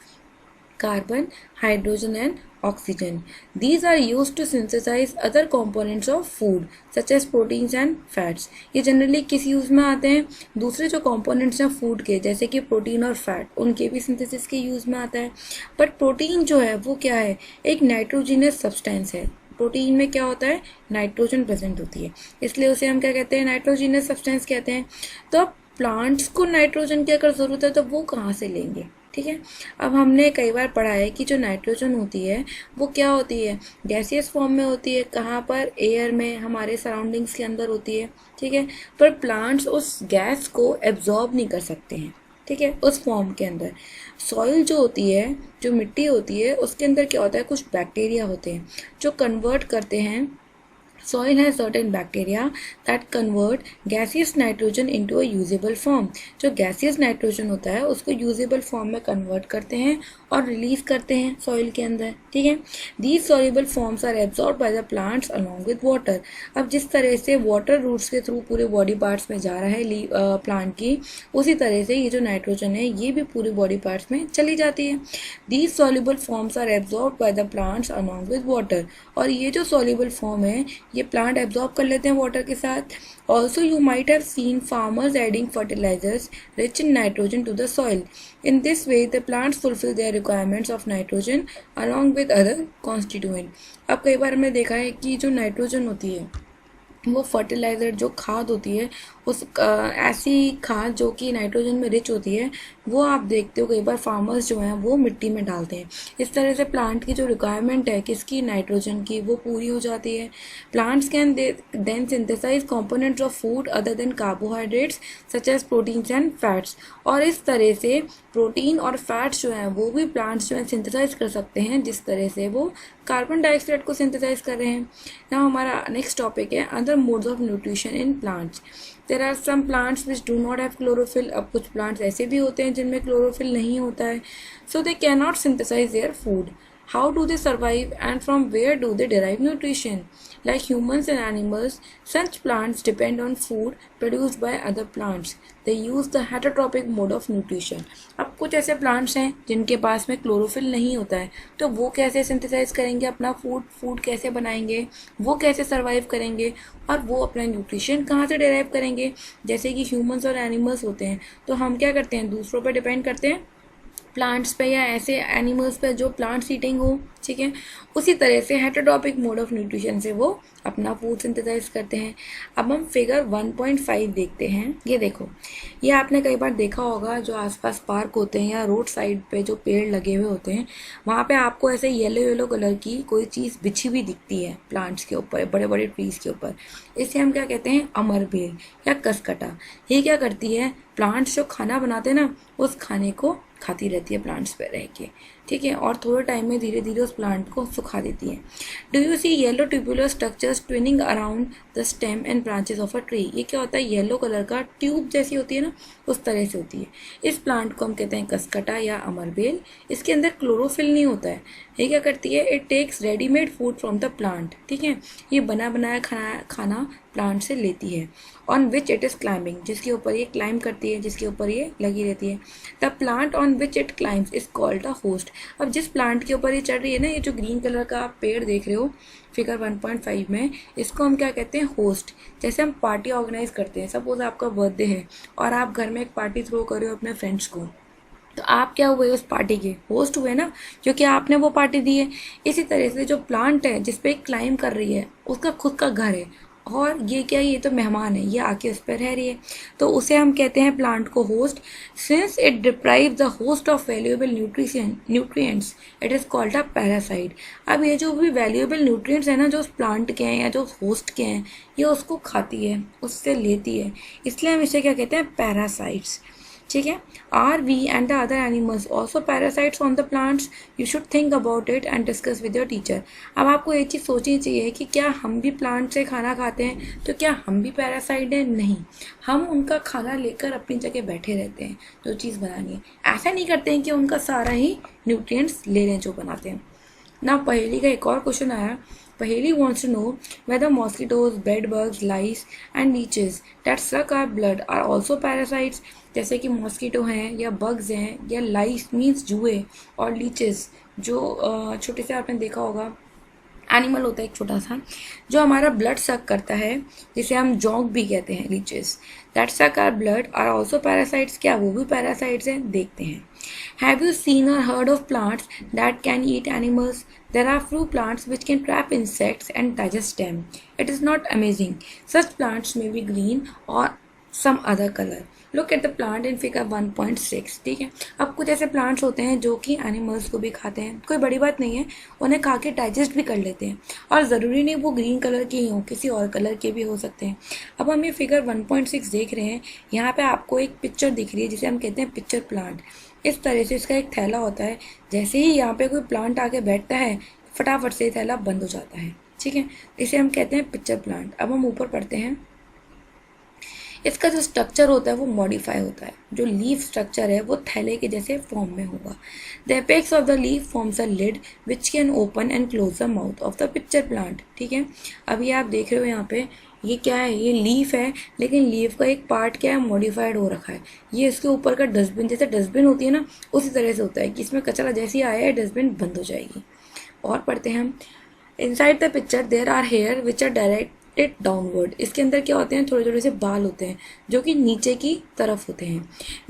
Speaker 1: carbon, hydrogen and oxygen. These are used to synthesize other components of food such as proteins and fats. ये जनरली किस यूज़ में आते हैं, दूसरे जो components हैं फूड के, जैसे कि प्रोटीन और फैट, उनके भी सिंथेसिस के यूज़ में आता है। बट प्रोटीन जो है वो क्या है, एक नाइट्रोजिनस सब्सटेंस है। प्रोटीन में क्या होता है, नाइट्रोजन प्रेजेंट होती है, इसलिए उसे हम क्या कहते हैं, नाइट्रोजिनस सब्सटेंस कहते हैं। तो प्लांट्स को नाइट्रोजन की अगर ज़रूरत है तो वो कहाँ से लेंगे, ठीक है। अब हमने कई बार पढ़ा है कि जो नाइट्रोजन होती है वो क्या होती है, गैसियस फॉर्म में होती है, कहाँ पर, एयर में, हमारे सराउंडिंग्स के अंदर होती है, ठीक है। पर प्लांट्स उस गैस को एब्जॉर्ब नहीं कर सकते हैं, ठीक है, उस फॉर्म के अंदर। सॉइल जो होती है, जो मिट्टी होती है, उसके अंदर क्या होता है, कुछ बैक्टीरिया होते हैं जो कन्वर्ट करते हैं। Soil has certain bacteria that convert gaseous nitrogen into a usable form. जो gaseous nitrogen होता है उसको usable form में convert करते हैं और release करते हैं soil के अंदर, ठीक है। These soluble forms are absorbed by the plants along with water. अब जिस तरह से water roots के through पूरे body parts में जा रहा है plant की, उसी तरह से ये जो nitrogen है ये भी पूरे body parts में चली जाती है। These soluble forms are absorbed by the plants along with water. और ये जो soluble form है ये प्लांट एब्जॉर्ब कर लेते हैं वाटर के साथ। Also you might have seen farmers adding fertilisers rich in nitrogen to the soil. In this way the plants fulfil their requirements of nitrogen along with other constituent. अब कई बार हमने देखा है कि जो नाइट्रोजन होती है वो फर्टिलाइज़र, जो खाद होती है, उस ऐसी खाद जो कि नाइट्रोजन में रिच होती है, वो आप देखते हो कई बार फार्मर्स जो हैं वो मिट्टी में डालते हैं। इस तरह से प्लांट की जो रिक्वायरमेंट है किसकी, नाइट्रोजन की, वो पूरी हो जाती है। Plants can then synthesise components of food other than carbohydrates such as proteins and fats. और इस तरह से प्रोटीन और फैट्स जो हैं वो भी प्लांट्स जो हैं सिंथेसाइज कर सकते हैं, जिस तरह से वो कार्बन डाइऑक्साइड को सिंथेसाइज कर रहे हैं। ना हमारा नेक्स्ट टॉपिक है other modes of nutrition in plants. There are some plants which do not have chlorophyll. अब कुछ प्लांट्स ऐसे भी होते हैं जिनमें क्लोरोफिल नहीं होता है, so they can not synthesise their food. How do they survive and from where do they derive nutrition? Like humans and animals, such plants depend on food produced by other plants. They use the heterotrophic mode of nutrition. अब कुछ ऐसे plants हैं जिनके पास में chlorophyll नहीं होता है, तो वो कैसे सिंथेसाइज करेंगे अपना फूड कैसे बनाएंगे, वो कैसे सर्वाइव करेंगे, और वो अपना न्यूट्रिशन कहाँ से डिराइव करेंगे। जैसे कि ह्यूमंस और एनिमल्स होते हैं, तो हम क्या करते हैं, दूसरों पर डिपेंड करते हैं, प्लांट्स पे या ऐसे एनिमल्स पे जो प्लांट्स ईटिंग हो, ठीक है। उसी तरह से हेटेरोटॉपिक मोड ऑफ न्यूट्रिशन से वो अपना फूड सिंथेसाइज करते हैं। अब हम फिगर 1.5 देखते हैं। ये देखो, ये आपने कई बार देखा होगा, जो आसपास पार्क होते हैं या रोड साइड पे जो पेड़ लगे हुए होते हैं, वहाँ पे आपको ऐसे येलो येलो कलर की कोई चीज़ बिछी हुई दिखती है प्लांट्स के ऊपर, बड़े बड़े ट्रीज़ के ऊपर। इसे हम क्या कहते हैं, अमरबेल या कसकटा। ये क्या करती है, प्लांट्स जो खाना बनाते हैं ना, उस खाने को खाती रहती है प्लांट्स पे रह के, ठीक है, और थोड़े टाइम में धीरे धीरे उस प्लांट को सुखा देती है। Do you see yellow tubular structures twining around the stem and branches of a tree. ये क्या होता है, येलो कलर का ट्यूब जैसी होती है ना, उस तरह से होती है। इस प्लांट को हम कहते हैं कसकटा या अमरबेल। इसके अंदर क्लोरोफिल नहीं होता है। ये क्या करती है, it takes readymade food from the plant, ठीक है। ये बना बनाया खाना प्लांट से लेती है। On which it is climbing, जिसके ऊपर ये क्लाइंब करती है, जिसके ऊपर ये लगी रहती है। The plant on which it climbs is called a host. अब जिस प्लांट के ऊपर ये चढ़ रही है ना, ये जो ग्रीन कलर का आप पेड़ देख रहे हो फिगर 1.5 में, इसको हम क्या कहते हैं, होस्ट। जैसे हम पार्टी ऑर्गेनाइज करते हैं, सपोज आपका बर्थडे है और आप घर में एक पार्टी थ्रो कर रहे हो अपने फ्रेंड्स को, तो आप क्या हुए, उस पार्टी के होस्ट हुए ना, क्योंकि आपने वो पार्टी दी है। इसी तरह से जो प्लांट है जिस पे क्लाइम कर रही है, उसका खुद का घर है, और ये क्या, ये तो मेहमान है, ये आके उस पर रह रही है, तो उसे हम कहते हैं प्लांट को host. Since it deprive the host of valuable nutrients it is called a parasite. अब ये जो भी वैल्यूएबल न्यूट्रिएंट्स है ना, जो उस प्लांट के हैं या जो होस्ट के हैं, ये उसको खाती है, उससे लेती है, इसलिए हम इसे क्या कहते हैं, पैरासाइट्स, ठीक है। Are we and the other animals also parasites on the plants? You should think about it and discuss with your teacher. अब आपको ये चीज़ सोचनी चाहिए कि क्या हम भी प्लांट से खाना खाते हैं, तो क्या हम भी पैरासाइट हैं? नहीं, हम उनका खाना लेकर अपनी जगह बैठे रहते हैं जो चीज़ बनानी है। ऐसा नहीं करते हैं कि उनका सारा ही न्यूट्रिएंट्स ले लें जो बनाते हैं ना। पहेली का एक और क्वेश्चन आया। Paheli wants to know whether mosquitoes, bedbugs, lice and leeches that suck our blood are also parasites. जैसे कि मॉस्किटो हैं या बग्स हैं या लाइस मीन्स जुए, और लीचेस जो छोटे से आपने देखा होगा एनिमल होता है एक छोटा सा जो हमारा ब्लड सक करता है, जिसे हम जॉग भी कहते हैं, leeches that suck our blood are also parasites. क्या वो भी पैरासाइट्स हैं? देखते हैं। हैव यू सीन और heard of plants that can eat animals? There are few plants which can trap insects and digest them. It is not amazing. Such plants may be green or some other color. Look at the plant in figure 1.6। ठीक है, अब कुछ ऐसे plants होते हैं जो कि animals को भी खाते हैं, कोई बड़ी बात नहीं है, उन्हें खा के डाइजेस्ट भी कर लेते हैं, और ज़रूरी नहीं वो ग्रीन कलर के ही हों, किसी और कलर के भी हो सकते हैं। अब हम ये फिगर 1.6 देख रहे हैं, यहाँ पे आपको एक पिक्चर दिख रही है जिसे हम कहते हैं पिक्चर प्लांट। इस तरह से इसका एक थैला होता है, जैसे ही यहाँ पे कोई प्लांट आके बैठता है फटाफट से थैला बंद हो जाता है। ठीक है, इसे हम कहते हैं पिक्चर प्लांट। अब हम ऊपर पढ़ते हैं, इसका जो स्ट्रक्चर होता है वो मॉडिफाई होता है, जो लीफ स्ट्रक्चर है वो थैले के जैसे फॉर्म में होगा। The apex of the leaf forms a lid which can open and close the mouth of the pitcher plant. ठीक है, अभी आप देख रहे हो यहाँ पे ये क्या है, ये लीफ है, लेकिन लीफ का एक पार्ट क्या है, मॉडिफाइड हो रखा है। ये इसके ऊपर का डस्टबिन, जैसे डस्टबिन होती है ना, उसी तरह से होता है कि इसमें कचरा जैसे ही आया है डस्टबिन बंद हो जाएगी। और पढ़ते हैं हम, inside the pitcher there are hair which are directed downward. इसके अंदर क्या होते हैं, थोड़े थोड़े से बाल होते हैं जो कि नीचे की तरफ होते हैं।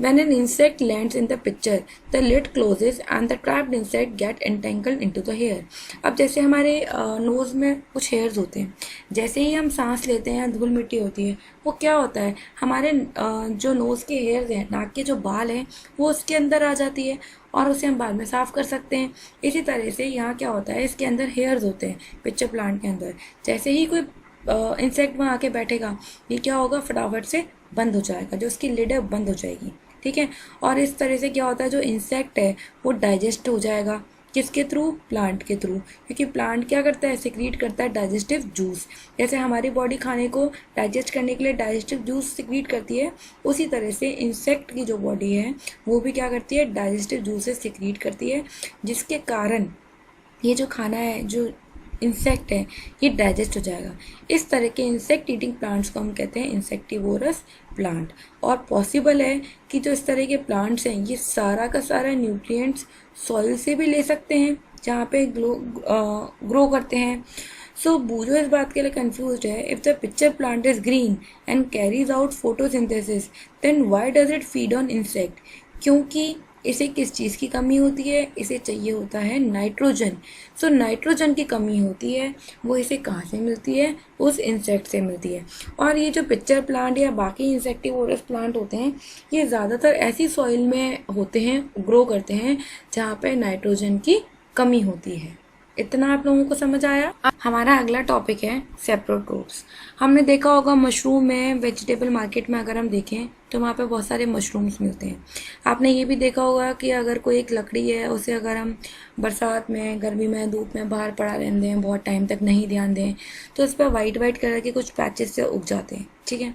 Speaker 1: When an insect lands in the pitcher the lid closes and the trapped insect get entangled into the hair. अब जैसे हमारे नोज़ में कुछ हेयर्स होते हैं, जैसे ही हम सांस लेते हैं धूल मिट्टी होती है, वो क्या होता है, हमारे जो नोज़ के हेयर्स हैं, नाक के जो बाल हैं, वो उसके अंदर आ जाती है और उसे हम बाद में साफ़ कर सकते हैं। इसी तरह से यहाँ क्या होता है, इसके अंदर हेयर्स होते हैं पिक्चर प्लांट के अंदर। जैसे ही कोई इंसेक्ट वहाँ आके बैठेगा, ये क्या होगा, फटाफट से बंद हो जाएगा, जो उसकी लिड है बंद हो जाएगी। ठीक है, और इस तरह से क्या होता है, जो इंसेक्ट है वो डाइजेस्ट हो जाएगा, किसके थ्रू, प्लांट के थ्रू, क्योंकि प्लांट क्या करता है, सिक्रीट करता है डाइजेस्टिव जूस। जैसे हमारी बॉडी खाने को डाइजेस्ट करने के लिए डाइजेस्टिव जूस सिक्रीट करती है, उसी तरह से इंसेक्ट की जो बॉडी है वो भी क्या करती है, डाइजेस्टिव जूसेस सिक्रीट करती है, जिसके कारण ये जो खाना है, जो इंसेक्ट है, ये डाइजेस्ट हो जाएगा। इस तरह के इंसेक्ट ईटिंग प्लांट्स को हम कहते हैं इंसेक्टिवोरस प्लांट। और पॉसिबल है कि जो इस तरह के प्लांट्स हैं ये सारा का सारा न्यूट्रिएंट्स सॉइल से भी ले सकते हैं जहाँ पे ग्रो करते हैं। सो बूजो इस बात के लिए कंफ्यूज है, if the pitcher plant is green and carries out photosynthesis then why does it feed on insect. क्योंकि इसे किस चीज़ की कमी होती है, इसे चाहिए होता है नाइट्रोजन। सो नाइट्रोजन की कमी होती है, वो इसे कहाँ से मिलती है, उस इंसेक्ट से मिलती है। और ये जो पिक्चर प्लांट या बाकी इंसेक्टिवोरस प्लांट होते हैं, ये ज़्यादातर ऐसी सॉइल में होते हैं, ग्रो करते हैं जहाँ पे नाइट्रोजन की कमी होती है। इतना आप लोगों को समझ आया। अब हमारा अगला टॉपिक है सेप्रोट्रोप्स। हमने देखा होगा मशरूम में, वेजिटेबल मार्केट में अगर हम देखें तो वहाँ पे बहुत सारे मशरूम्स मिलते हैं। आपने ये भी देखा होगा कि अगर कोई एक लकड़ी है, उसे अगर हम बरसात में, गर्मी में, धूप में बाहर पड़ा रहने दें, बहुत टाइम तक नहीं ध्यान दें, तो उस पर वाइट वाइट कलर के कुछ पैचेस से उग जाते हैं। ठीक है,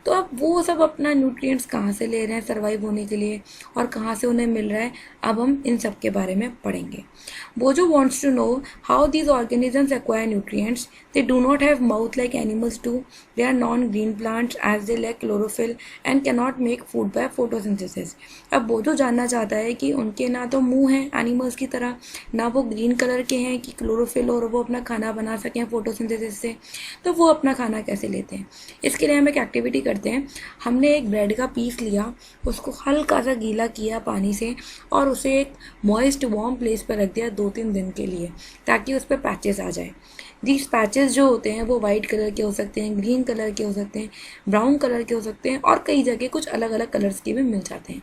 Speaker 1: तो अब वो सब अपना न्यूट्रिएंट्स कहाँ से ले रहे हैं सर्वाइव होने के लिए और कहाँ से उन्हें मिल रहा है, अब हम इन सब के बारे में पढ़ेंगे। बोजो wants to know how these organisms acquire nutrients. They do not have mouth like animals do. They are non-green plants as they lack chlorophyll and cannot make food by photosynthesis. अब बोजो जानना चाहता है कि उनके ना तो मुंह है एनिमल्स की तरह, ना वो ग्रीन कलर के हैं कि क्लोरोफिल और वो अपना खाना बना सकें फोटोसिंथेसिस से, तो वो अपना खाना कैसे लेते हैं। इसके लिए हम एक एक्टिविटी करते हैं। हमने एक ब्रेड का पीस लिया, उसको हल्का सा गीला किया पानी से और उसे एक मॉइस्ट वार्म प्लेस पर रख दिया 2-3 दिन के लिए, ताकि उस पर पैचेस आ जाए। दीज पैचेस जो होते हैं वो वाइट कलर के हो सकते हैं, ग्रीन कलर के हो सकते हैं, ब्राउन कलर के हो सकते हैं और कई जगह कुछ अलग अलग कलर्स के भी मिल जाते हैं।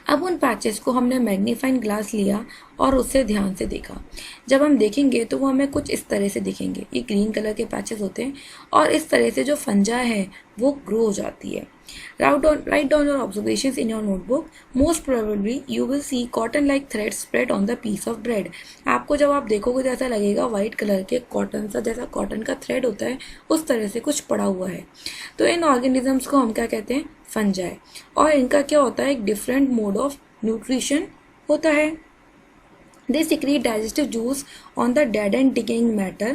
Speaker 1: अब उन पैचेस को हमने मैग्नीफाइंग ग्लास लिया और उससे ध्यान से देखा। जब हम देखेंगे तो वो हमें कुछ इस तरह से दिखेंगे, ये ग्रीन कलर के पैचेस होते हैं और इस तरह से जो फंजा है वो ग्रो हो जाती है। Write down your observations in your notebook. Most probably you will see cotton-like threads spread on the piece of bread. आपको जब आप देखोगे तो ऐसा लगेगा वाइट कलर के कॉटन सा, जैसा कॉटन का थ्रेड होता है उस तरह से कुछ पड़ा हुआ है। तो इन ऑर्गेनिजम्स को हम क्या कहते हैं, फंजाई। और इनका क्या होता है, एक डिफरेंट मोड ऑफ न्यूट्रिशन होता है। They secrete digestive juice on the dead and decaying matter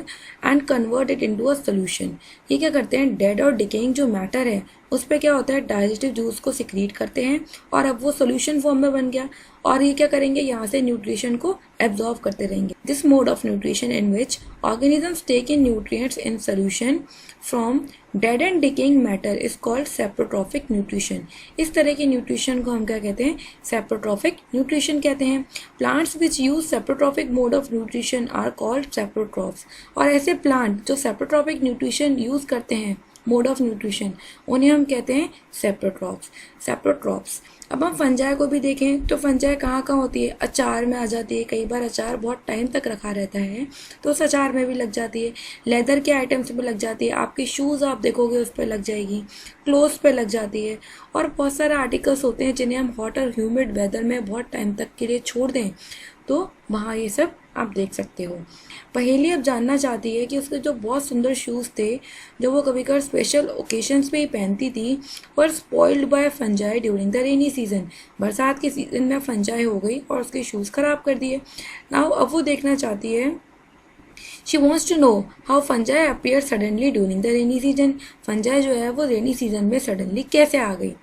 Speaker 1: and convert it into a solution. ये क्या करते हैं, डेड और डिकेइंग जो मैटर है उस पर क्या होता है, डाइजेस्टिव जूस को सिक्रीट करते हैं और अब वो सोल्यूशन फॉर्म में बन गया और ये क्या करेंगे, यहाँ से न्यूट्रिशन को एब्जॉर्ब करते रहेंगे। This mode of nutrition in which organisms take in nutrients in solution from dead and decaying matter is called saprotrophic nutrition. इस तरह के न्यूट्रिशन को हम क्या कहते हैं, सेप्रोट्रॉफिक न्यूट्रिशन कहते हैं। Plants which use saprotrophic mode of nutrition are called saprotrophs. और ऐसे प्लांट जो सेप्रोट्रॉफिक न्यूट्रिशन यूज करते हैं मोड ऑफ न्यूट्रिशन, उन्हें हम कहते हैं सेप्रोट्रॉप्स। अब हम फंजाई को भी देखें तो फंजाई कहाँ कहाँ होती है, अचार में आ जाती है। कई बार अचार बहुत टाइम तक रखा रहता है तो उस अचार में भी लग जाती है, लेदर के आइटम्स पे लग जाती है, आपके शूज़ आप देखोगे उस पर लग जाएगी, क्लोथ्स पे लग जाती है। और बहुत सारे आर्टिकल्स होते हैं जिन्हें हम हॉट और ह्यूमिड वेदर में बहुत टाइम तक के लिए छोड़ दें तो वहाँ ये सब आप देख सकते हो। पहेली अब जानना चाहती है कि उसके जो बहुत सुंदर शूज़ थे जो वो कभी कभार स्पेशल ओकेशंस पे ही पहनती थी और spoiled bye fungi during the rainy season, बरसात के सीजन में फंजाई हो गई और उसके शूज़ ख़राब कर दिए। नाउ अब वो देखना चाहती है, she wants to know how fungi appear suddenly during the rainy season, fungi जो है वो रेनी सीजन में सडनली कैसे आ गई।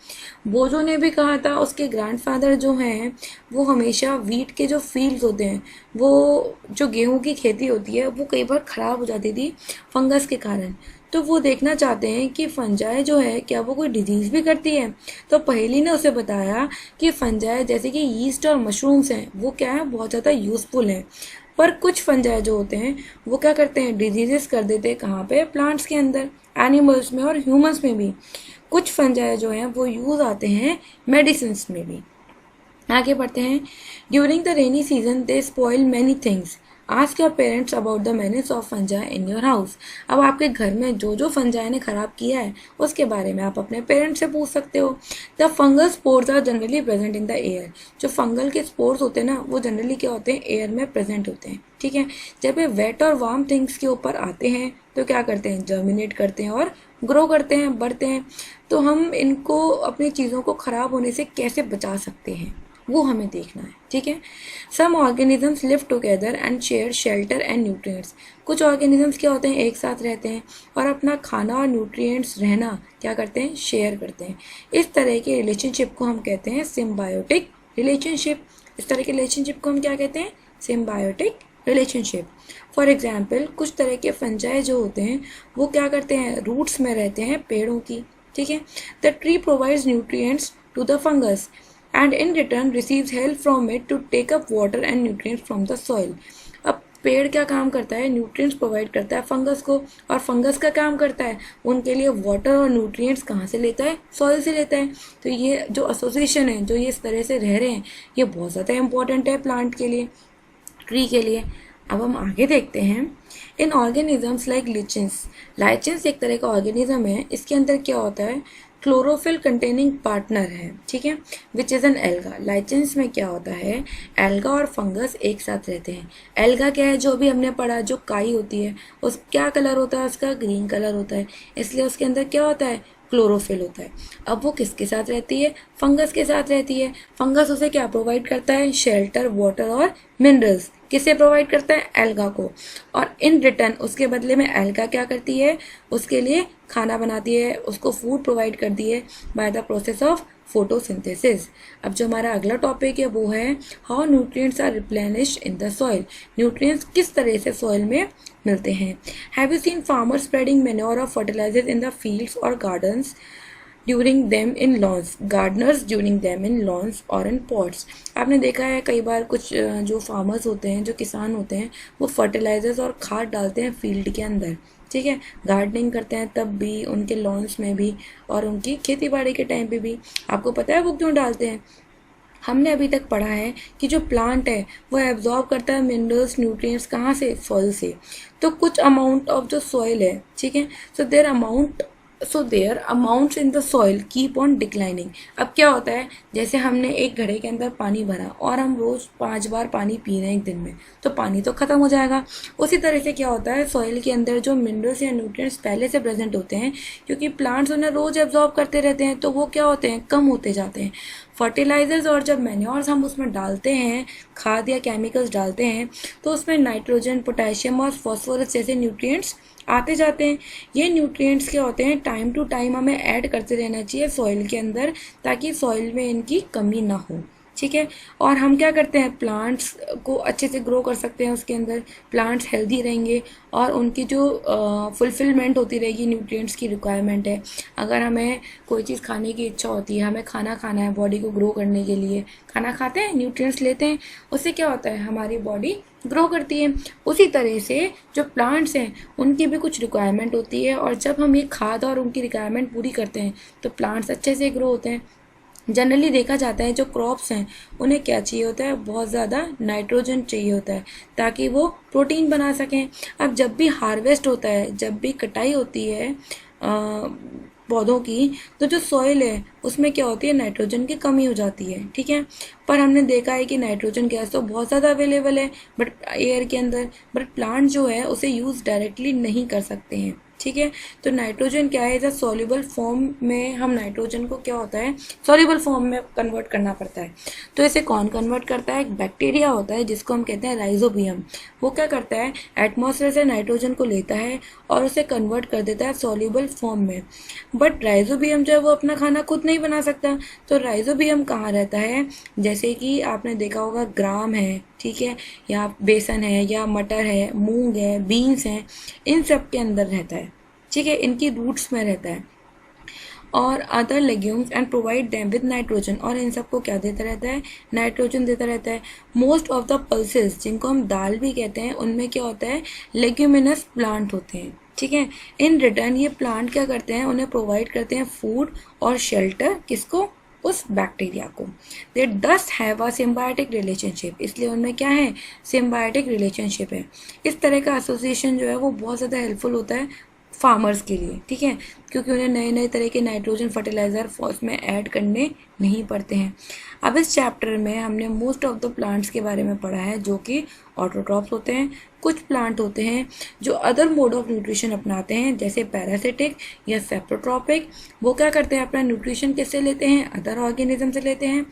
Speaker 1: बोजो ने भी कहा था उसके ग्रैंडफादर जो हैं वो हमेशा वीट के जो फील्ड्स होते हैं, वो जो गेहूं की खेती होती है वो कई बार ख़राब हो जाती थी फंगस के कारण। तो वो देखना चाहते हैं कि फंजाई जो है क्या वो कोई डिजीज़ भी करती है। तो पहेली ने उसे बताया कि फंजाई जैसे कि यीस्ट और मशरूम्स हैं वो क्या है, बहुत ज़्यादा यूज़फुल हैं, पर कुछ फंजाई जो होते हैं वो क्या करते हैं, डिजीजेस कर देते हैं। कहाँ पे, प्लांट्स के अंदर, एनिमल्स में और ह्यूमंस में भी। कुछ फंजाई जो हैं वो यूज़ आते हैं मेडिसिन में भी। आगे बढ़ते हैं। During the rainy season they spoil many things, ask your parents about the menace of fungi in your house. अब आपके घर में जो जो फंजाई ने खराब किया है उसके बारे में आप अपने पेरेंट्स से पूछ सकते हो। The fungal spores are generally present in the air, जो फंगल के स्पोर्स होते हैं ना वो जनरली क्या होते हैं, एयर में प्रेजेंट होते हैं। ठीक है, जब ये वेट और वार्म थिंग्स के ऊपर आते हैं तो क्या करते हैं, जर्मिनेट करते हैं और ग्रो करते हैं, बढ़ते हैं। तो हम इनको अपनी चीज़ों को ख़राब होने से कैसे बचा सकते हैं वो हमें देखना है। ठीक है, some organisms live together and share shelter and nutrients, कुछ ऑर्गेनिजम्स क्या होते हैं, एक साथ रहते हैं और अपना खाना और न्यूट्रिएंट्स रहना क्या करते हैं, शेयर करते हैं। इस तरह के रिलेशनशिप को हम कहते हैं सिम्बायोटिक रिलेशनशिप। इस तरह के रिलेशनशिप को हम क्या कहते हैं, सिम्बायोटिक रिलेशनशिप। फॉर एग्जाम्पल, कुछ तरह के फंजाई जो होते हैं वो क्या करते हैं, रूट्स में रहते हैं पेड़ों की। ठीक है, the tree provides nutrients to the fungus and in return receives help from it to take up water and nutrients from the soil। अब पेड़ क्या काम करता है, न्यूट्रिएंट्स प्रोवाइड करता है फंगस को, और फंगस का काम करता है उनके लिए वाटर और न्यूट्रिएंट्स कहाँ से लेता है, सॉइल से लेता है। तो ये जो एसोसिएशन है, जो ये इस तरह से रह रहे हैं, ये बहुत ज़्यादा इंपॉर्टेंट है प्लांट के लिए, ट्री के लिए। अब हम आगे देखते हैं। इन ऑर्गेनिजम्स लाइक लिचेंस, लाइचेंस एक तरह का ऑर्गेनिज्म है, इसके अंदर क्या होता है, क्लोरोफिल कंटेनिंग पार्टनर है। ठीक है, विच इज़ एन एल्गा। लाइचेंस में क्या होता है, एल्गा और फंगस एक साथ रहते हैं। एल्गा क्या है, जो अभी हमने पढ़ा, जो काई होती है उस क्या कलर होता है, उसका ग्रीन कलर होता है, इसलिए उसके अंदर क्या होता है, क्लोरोफिल होता है। अब वो किसके साथ रहती है, फंगस के साथ रहती है। फंगस उसे क्या प्रोवाइड करता है, शेल्टर, वाटर और मिनरल्स। किसे प्रोवाइड करता है, एल्गा को। और इन रिटर्न उसके बदले में एल्गा क्या करती है, उसके लिए खाना बनाती है, उसको फूड प्रोवाइड करती है by the process of photosynthesis. अब जो हमारा अगला टॉपिक है वो है how nutrients are replenished in the soil, nutrients किस तरह से सॉइल में मिलते हैं। Have you seen farmer spreading manure और फर्टिलाइजर्स इन द फील्ड्स और gardens during them in lawns, gardeners during them in lawns और इन पॉट्स। आपने देखा है कई बार कुछ जो फार्मर्स होते हैं, जो किसान होते हैं, वो फर्टिलाइजर्स और खाद डालते हैं फील्ड के अंदर। ठीक है, गार्डनिंग करते हैं तब भी, उनके लॉन्स में भी और उनकी खेती बाड़ी के टाइम पे भी। आपको पता है वो क्यों डालते हैं, हमने अभी तक पढ़ा है कि जो प्लांट है वो एब्जॉर्ब करता है मिनरल्स, न्यूट्रिएंट्स कहाँ से, सॉइल से। तो कुछ अमाउंट ऑफ जो सॉइल है, ठीक है, so their amounts in the soil keep on declining. अब क्या होता है, जैसे हमने एक घड़े के अंदर पानी भरा और हम रोज़ 5 बार पानी पी रहे हैं एक दिन में, तो पानी तो ख़त्म हो जाएगा। उसी तरह से क्या होता है, सॉइल के अंदर जो मिनरल्स या न्यूट्रिएंट्स पहले से प्रेजेंट होते हैं, क्योंकि प्लांट्स उन्हें रोज़ एब्जॉर्ब करते रहते हैं, तो वो क्या होते हैं, कम होते जाते हैं। फर्टिलाइजर्स और जब मैन्योर्स हम उसमें डालते हैं, खाद या केमिकल्स डालते हैं, तो उसमें नाइट्रोजन, पोटेशियम और फॉस्फोरस जैसे न्यूट्रिएंट्स आते जाते हैं। ये न्यूट्रिएंट्स क्या होते हैं, टाइम टू टाइम हमें ऐड करते रहना चाहिए सॉइल के अंदर, ताकि सॉइल में इनकी कमी ना हो। ठीक है। और हम क्या करते हैं, प्लांट्स को अच्छे से ग्रो कर सकते हैं, उसके अंदर प्लांट्स हेल्दी रहेंगे और उनकी जो फुलफिलमेंट होती रहेगी, न्यूट्रिएंट्स की रिक्वायरमेंट है। अगर हमें कोई चीज़ खाने की इच्छा होती है, हमें खाना खाना है बॉडी को ग्रो करने के लिए, खाना खाते हैं, न्यूट्रिएंट्स लेते हैं, उससे क्या होता है, हमारी बॉडी ग्रो करती है। उसी तरह से जो प्लांट्स हैं उनकी भी कुछ रिक्वायरमेंट होती है, और जब हम ये खाद और उनकी रिक्वायरमेंट पूरी करते हैं तो प्लांट्स अच्छे से ग्रो होते हैं। जनरली देखा जाता है जो क्रॉप्स हैं उन्हें क्या चाहिए होता है, बहुत ज़्यादा नाइट्रोजन चाहिए होता है ताकि वो प्रोटीन बना सकें। अब जब भी हार्वेस्ट होता है, जब भी कटाई होती है पौधों की, तो जो सॉइल है उसमें क्या होती है, नाइट्रोजन की कमी हो जाती है, ठीक है। पर हमने देखा है कि नाइट्रोजन गैस तो बहुत ज़्यादा अवेलेबल है बट एयर के अंदर, बट प्लांट जो है उसे यूज़ डायरेक्टली नहीं कर सकते हैं, ठीक है। तो नाइट्रोजन क्या है, जब सॉल्युबल फॉर्म में हम नाइट्रोजन को क्या होता है, सॉल्युबल फॉर्म में कन्वर्ट करना पड़ता है। तो इसे कौन कन्वर्ट करता है, एक बैक्टीरिया होता है जिसको हम कहते हैं राइजोबियम। वो क्या करता है, एटमॉस्फेयर से नाइट्रोजन को लेता है और उसे कन्वर्ट कर देता है सॉल्युबल फॉर्म में। बट राइजोबियम जो है वो अपना खाना खुद नहीं बना सकता। तो राइजोबियम कहाँ रहता है, जैसे कि आपने देखा होगा ग्राम है, ठीक है, या बेसन है, या मटर है, मूंग है, बीन्स हैं, इन सब के अंदर रहता है, ठीक है, इनकी रूट्स में रहता है। और other legumes and provide them with nitrogen, और इन सबको क्या देता रहता है, नाइट्रोजन देता रहता है। मोस्ट ऑफ द पल्सेस, जिनको हम दाल भी कहते हैं, उनमें क्या होता है, लेग्यूमिनस प्लांट होते हैं, ठीक है। इन रिटर्न ये प्लांट क्या करते हैं, उन्हें प्रोवाइड करते हैं फूड और शेल्टर, किसको, उस बैक्टीरिया को। They just have a symbiotic relationship, इसलिए उनमें क्या है, सिम्बायोटिक रिलेशनशिप है। इस तरह का एसोसिएशन जो है वो बहुत ज़्यादा हेल्पफुल होता है फार्मर्स के लिए, ठीक है, क्योंकि उन्हें नए नए तरह के नाइट्रोजन फर्टिलाइज़र उसमें ऐड करने नहीं पड़ते हैं। अब इस चैप्टर में हमने मोस्ट ऑफ द प्लांट्स के बारे में पढ़ा है जो कि ऑटोट्रॉप्स होते हैं। कुछ प्लांट होते हैं जो अदर मोड ऑफ न्यूट्रिशन अपनाते हैं, जैसे पैरासिटिक या सेप्रोट्रॉपिक। वो क्या करते हैं, अपना न्यूट्रिशन किससे लेते हैं, अदर ऑर्गेनिज्म से लेते हैं।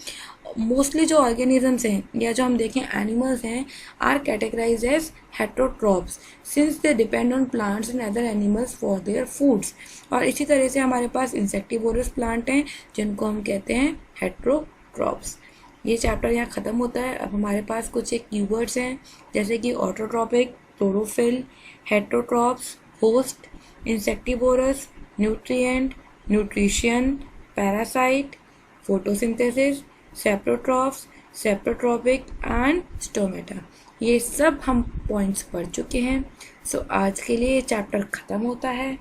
Speaker 1: मोस्टली जो ऑर्गेनिजम्स हैं या जो हम देखें एनिमल्स हैं, are categorise as heterotrophs since they depend on plants and other animals for their foods. और इसी तरह से हमारे पास इंसेक्टिवोरस प्लांट हैं जिनको हम कहते हैं हेट्रोट्रॉप्स। ये चैप्टर यहाँ ख़त्म होता है। अब हमारे पास कुछ एक कीवर्ड्स हैं, जैसे कि autotrophic, chlorophyll, heterotrophs, host, insectivorous, nutrient, nutrition, parasite, photosynthesis, saprotrophs, saprotrophic and stomata. ये सब हम पॉइंट्स पढ़ चुके हैं। सो आज के लिए चैप्टर ख़त्म होता है।